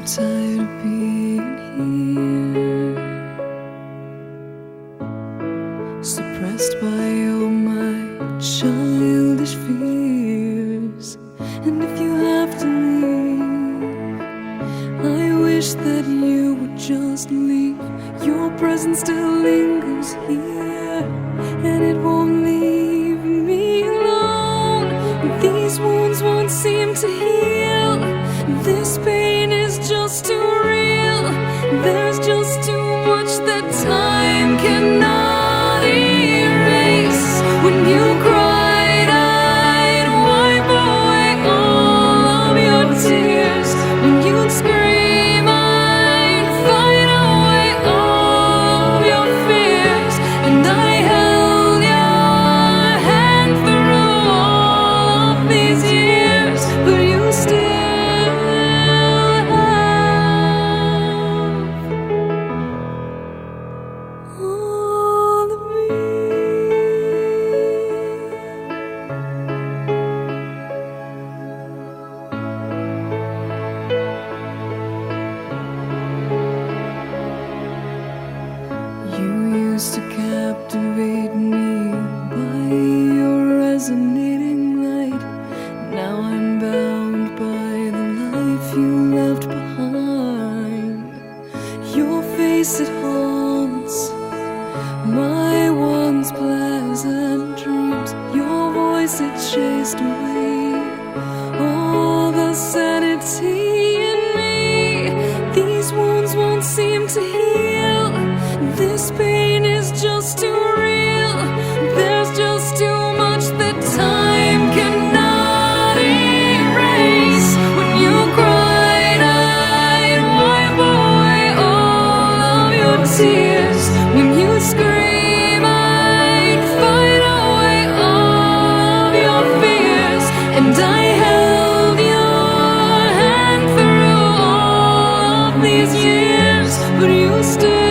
tired of being here, suppressed by all my childish fears. And if you have to leave, I wish that you would just leave. Your presence still lingers here, and it won't leave me alone. These wounds won't seem to heal. This pain is just too real. There's just too much that time cannot erase. When you cried, I'd wipe away all of your tears. When you'd scream, I'd fight away all of your fears. And I held your hand through all of these years, but you still all of me. You used to captivate me by your resonating light. Now I'm bound by the life you left behind. Your face, it haunts my once pleasant dreams. Your voice, it chased away all the sanity in me. These wounds won't seem to heal. This pain is just too real. There's just too much that time cannot erase. When you cried, I'd wipe away all of your tears. When you scream, I'd fight away all of your fears. And I held your hand through all of these years, but you still